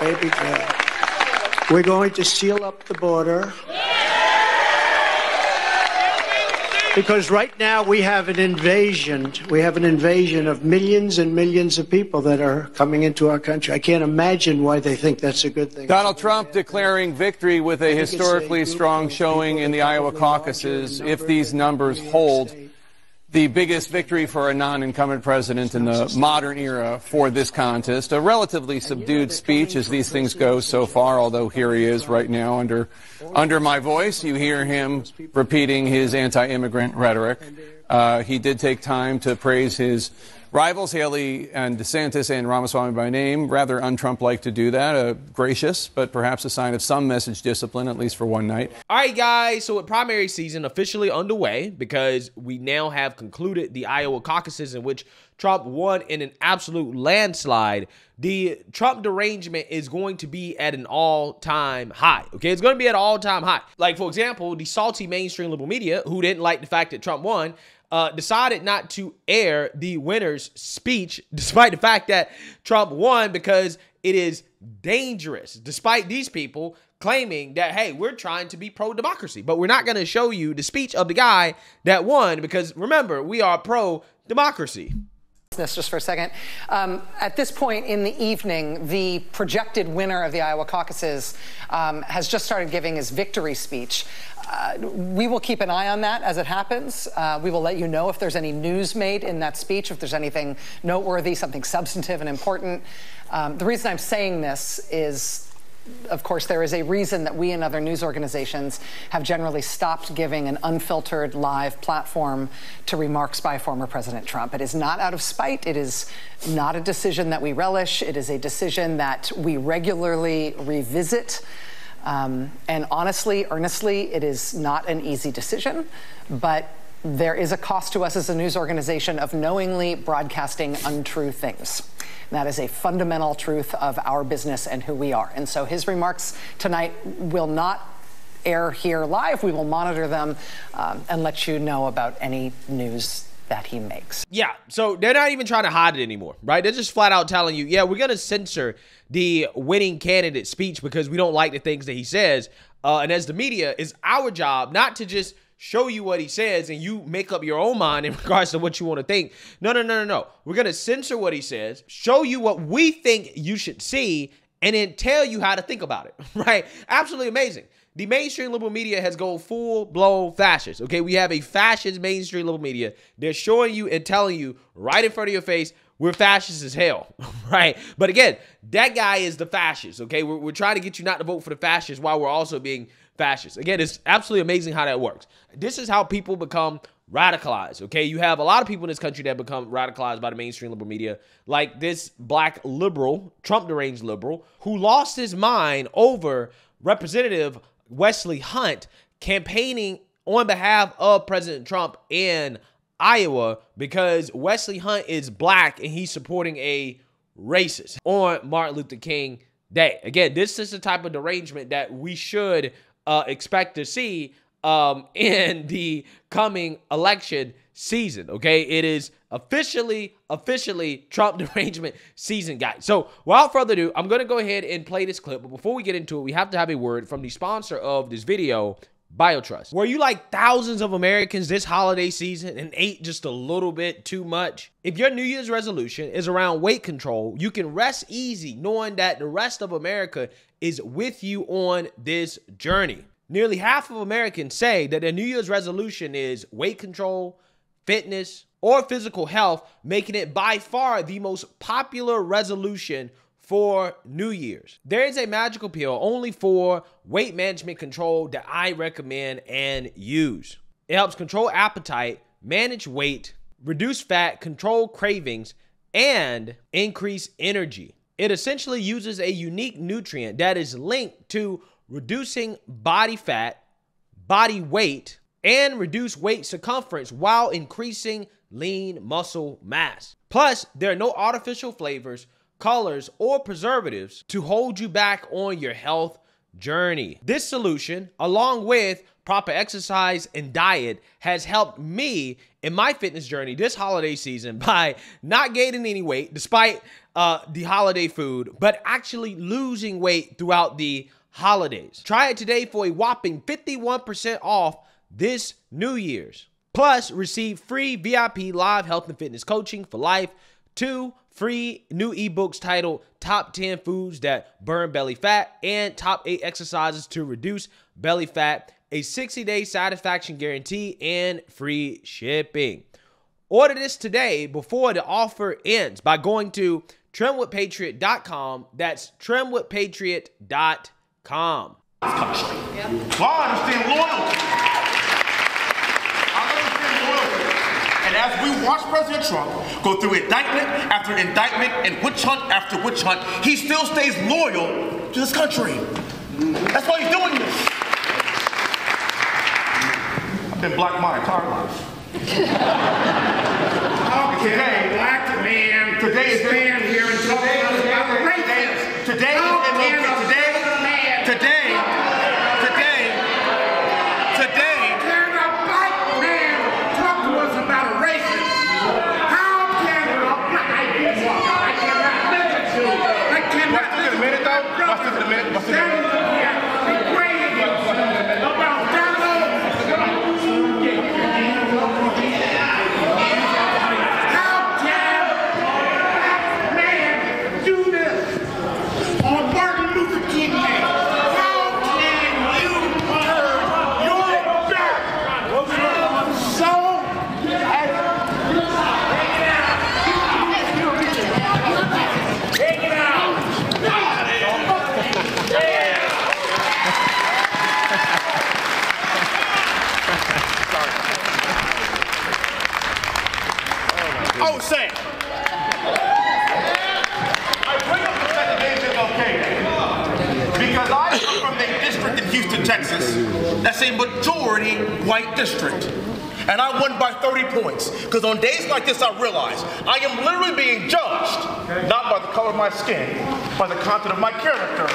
baby girl. We're going to seal up the border. Because right now we have an invasion. We have an invasion of millions and millions of people that are coming into our country. I can't imagine why they think that's a good thing. Donald Trump declaring victory with a historically strong showing in the Iowa caucuses. If these numbers hold, the biggest victory for a non-incumbent president in the modern era for this contest. A relatively subdued speech as these things go so far, although here he is right now under my voice. You hear him repeating his anti-immigrant rhetoric. He did take time to praise his rivals, Haley and DeSantis and Ramaswamy by name. Rather un-Trump-like to do that. Gracious, but perhaps a sign of some message discipline, at least for one night. All right, guys. So with primary season officially underway, because we now have concluded the Iowa caucuses in which Trump won in an absolute landslide, the Trump derangement is going to be at an all-time high. Okay, it's going to be at an all-time high. Like, for example, the salty mainstream liberal media, who didn't like the fact that Trump won, decided not to air the winner's speech, despite the fact that Trump won, because it is dangerous, despite these people claiming that, hey, we're trying to be pro-democracy, but we're not going to show you the speech of the guy that won, because remember, we are pro-democracy. Just for a second. At this point in the evening, the projected winner of the Iowa caucuses has just started giving his victory speech. We will keep an eye on that as it happens. We will let you know if there's any news made in that speech, if there's anything noteworthy, something substantive and important. The reason I'm saying this is, of course, there is a reason that we and other news organizations have generally stopped giving an unfiltered live platform to remarks by former President Trump. It is not out of spite. It is not a decision that we relish. It is a decision that we regularly revisit. And honestly, earnestly, it is not an easy decision, but there is a cost to us as a news organization of knowingly broadcasting untrue things. That is a fundamental truth of our business and who we are. And so his remarks tonight will not air here live. We will monitor them and let you know about any news that he makes. Yeah, so they're not even trying to hide it anymore, right? They're just flat out telling you, yeah, we're going to censor the winning candidate speech because we don't like the things that he says. And as the media, it's our job not to just show you what he says and you make up your own mind in regards to what you want to think. No. We're going to censor what he says, show you what we think you should see, and then tell you how to think about it, right? Absolutely amazing. The mainstream liberal media has gone full-blown fascist, okay? We have a fascist mainstream liberal media. They're showing you and telling you right in front of your face, we're fascist as hell, right? But again, that guy is the fascist, okay? We're trying to get you not to vote for the fascists while we're also being fascist. Again, it's absolutely amazing how that works. This is how people become radicalized, okay? You have a lot of people in this country that become radicalized by the mainstream liberal media, like this black liberal, Trump deranged liberal, who lost his mind over Representative Wesley Hunt campaigning on behalf of President Trump in Iowa because Wesley Hunt is black and he's supporting a racist on Martin Luther King Day. Again, this is the type of derangement that we should expect to see in the coming election season, okay? It is officially Trump derangement season, guys. So without further ado, I'm going to go ahead and play this clip. But before we get into it, we have to have a word from the sponsor of this video, BioTrust. Were you like thousands of Americans this holiday season and ate just a little bit too much? If your New Year's resolution is around weight control, you can rest easy knowing that the rest of America is with you on this journey. Nearly half of Americans say that their New Year's resolution is weight control, fitness, or physical health, making it by far the most popular resolution for New Year's. There is a magical pill only for weight management control that I recommend and use. It helps control appetite, manage weight, reduce fat, control cravings, and increase energy. It essentially uses a unique nutrient that is linked to reducing body fat, body weight, and reduce weight circumference while increasing lean muscle mass. Plus, there are no artificial flavors, colors, or preservatives to hold you back on your health journey. This solution, along with proper exercise and diet, has helped me in my fitness journey this holiday season by not gaining any weight despite the holiday food, but actually losing weight throughout the holidays. Try it today for a whopping 51% off this New Year's. Plus, receive free VIP live health and fitness coaching for life, 2 free new ebooks titled Top 10 Foods That Burn Belly Fat and Top 8 Exercises to Reduce Belly Fat, a 60-day satisfaction guarantee, and free shipping. Order this today before the offer ends by going to trendwithpatriot.com. That's trendwithpatriot.com. Country. Yep. Well, I understand loyalty. And as we watch President Trump go through indictment after indictment and witch hunt after witch hunt, he still stays loyal to this country. That's why he's doing this. I've been black my entire life. Today, black man, today is stand here and talk about racism. Today is MLK. Today. Can a black man talk to us about a racist? How can a black man talk? I cannot listen to. I cannot listen to. What's this a minute? Oh, say. I bring up the fact that today's MLK Day because I come from a district in Houston, Texas that's a majority white district. And I won by 30 points. Because on days like this, I realize I am literally being judged, not by the color of my skin, by the content of my character.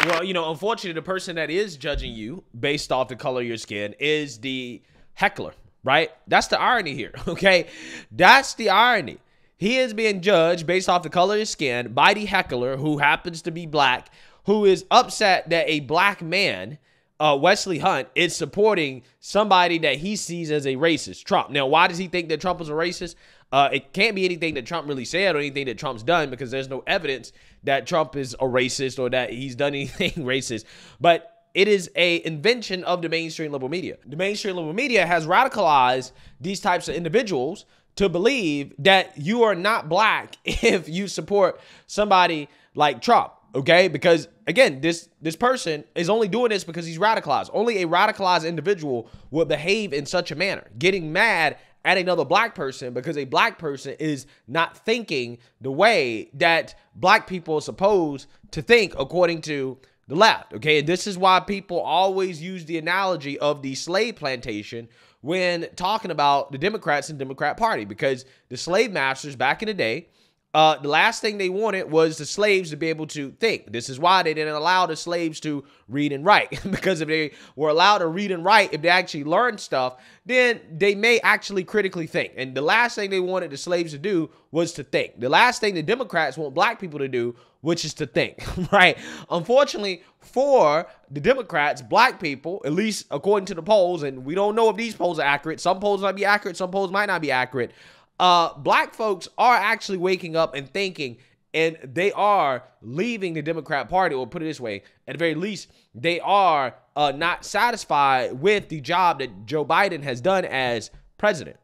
Well, you know, unfortunately, the person that is judging you based off the color of your skin is the heckler. Right? That's the irony here, okay? That's the irony. He is being judged based off the color of his skin by the heckler who happens to be black, who is upset that a black man, Wesley Hunt, is supporting somebody that he sees as a racist, Trump. Now, why does he think that Trump is a racist? It can't be anything that Trump really said or anything that Trump's done because there's no evidence that Trump is a racist or that he's done anything racist. But it is an invention of the mainstream liberal media. The mainstream liberal media has radicalized these types of individuals to believe that you are not black if you support somebody like Trump, okay? Because, again, this person is only doing this because he's radicalized. Only a radicalized individual would behave in such a manner, getting mad at another black person because a black person is not thinking the way that black people are supposed to think according to the left, okay? And this is why people always use the analogy of the slave plantation when talking about the Democrats and Democrat Party, because the slave masters back in the day, the last thing they wanted was the slaves to be able to think. This is why they didn't allow the slaves to read and write, because if they were allowed to read and write, if they actually learned stuff, then they may actually critically think. And the last thing they wanted the slaves to do was to think. The last thing the Democrats want black people to do, which is to think, right? Unfortunately for the Democrats, black people, at least according to the polls, and we don't know if these polls are accurate. Some polls might be accurate, some polls might not be accurate. Black folks are actually waking up and thinking, and they are leaving the Democrat Party, or put it this way, at the very least, they are not satisfied with the job that Joe Biden has done as president.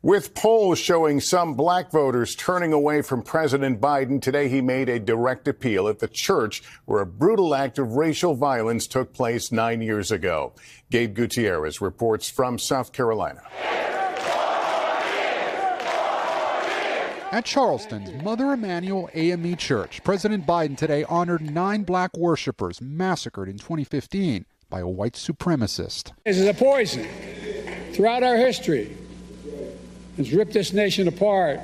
With polls showing some black voters turning away from President Biden, today he made a direct appeal at the church where a brutal act of racial violence took place 9 years ago. Gabe Gutierrez reports from South Carolina. At Charleston's Mother Emanuel AME Church, President Biden today honored 9 black worshipers massacred in 2015 by a white supremacist. This is a poison throughout our history. It's ripped this nation apart.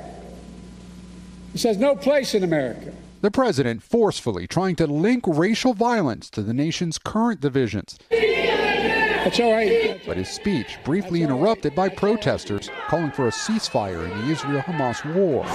This has no place in America. The president forcefully trying to link racial violence to the nation's current divisions. That's all right. But his speech briefly interrupted by protesters calling for a ceasefire in the Israel-Hamas war.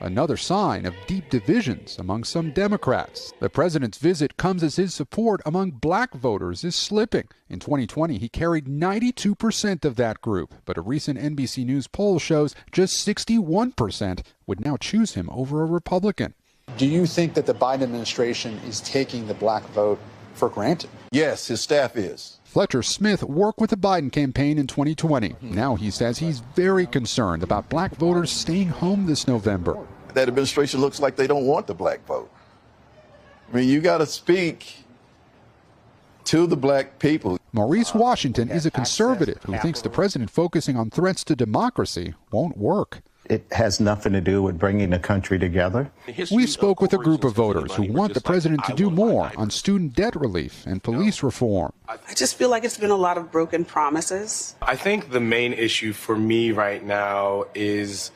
Another sign of deep divisions among some Democrats. The president's visit comes as his support among black voters is slipping. In 2020, he carried 92% of that group, but a recent NBC News poll shows just 61% would now choose him over a Republican. Do you think that the Biden administration is taking the black vote for granted? Yes, his staff is. Fletcher Smith worked with the Biden campaign in 2020. Now he says he's very concerned about black voters staying home this November. That administration looks like they don't want the black vote. I mean, you got to speak to the black people. Maurice Washington is a conservative who thinks the president focusing on threats to democracy won't work. It has nothing to do with bringing the country together. We spoke with a group of voters who want the president to do more on student debt relief and police reform. I just feel like it's been a lot of broken promises. I think the main issue for me right now is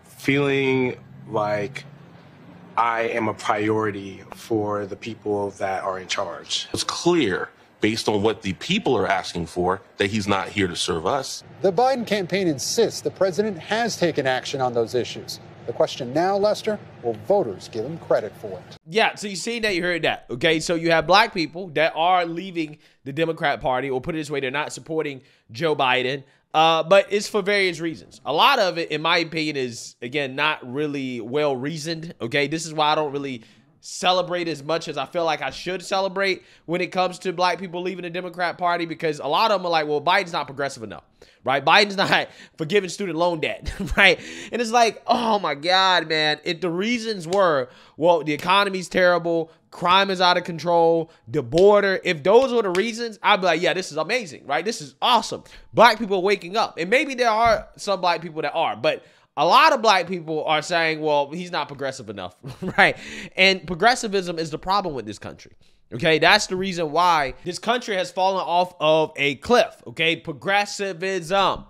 feeling like I am a priority for the people that are in charge. It's clear, based on what the people are asking for, that he's not here to serve us. The Biden campaign insists the president has taken action on those issues. The question now, Lester, will voters give him credit for it? Yeah, so you see that, you heard that. Okay, so you have black people that are leaving the Democrat Party, or put it this way, they're not supporting Joe Biden. But it's for various reasons. A lot of it, in my opinion, is, again, not really well reasoned. Okay, this is why I don't really celebrate as much as I feel like I should celebrate when it comes to black people leaving the Democrat Party, because a lot of them are like, well, Biden's not progressive enough, right? Biden's not forgiving student loan debt, right? And it's like, oh my God, man. If the reasons were, well, the economy's terrible, crime is out of control, the border, if those were the reasons, I'd be like, yeah, this is amazing, right? This is awesome. Black people are waking up. And maybe there are some black people that are, but a lot of black people are saying, well, he's not progressive enough, right? And progressivism is the problem with this country, okay? That's the reason why this country has fallen off of a cliff, okay? Progressivism.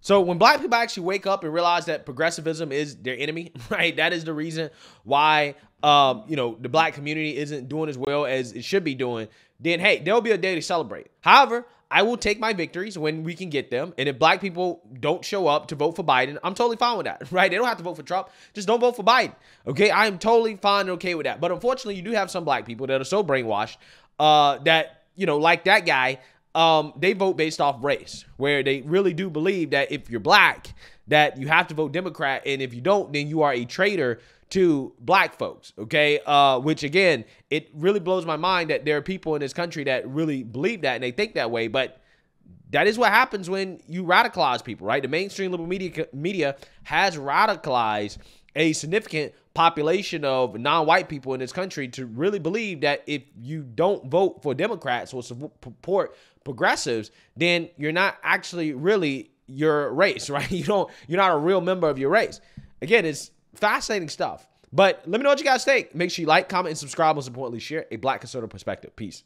So when black people actually wake up and realize that progressivism is their enemy, right? That is the reason why, the black community isn't doing as well as it should be doing. Then, hey, there'll be a day to celebrate. However, I will take my victories when we can get them. And if black people don't show up to vote for Biden, I'm totally fine with that, right? They don't have to vote for Trump. Just don't vote for Biden, okay? I am totally fine and okay with that. But unfortunately, you do have some black people that are so brainwashed that, like that guy, they vote based off race, where they really do believe that if you're black, that you have to vote Democrat. And if you don't, then you are a traitor to black folks, okay? Which, again, it really blows my mind that there are people in this country that really believe that and they think that way, but that is what happens when you radicalize people, right? The mainstream liberal media has radicalized a significant population of non-white people in this country to really believe that if you don't vote for Democrats or support progressives, then you're not actually really your race, right? You're not a real member of your race. Again, it's fascinating stuff. But let me know what you guys think. Make sure you like, comment, and subscribe. Most importantly, share a black conservative perspective. Peace.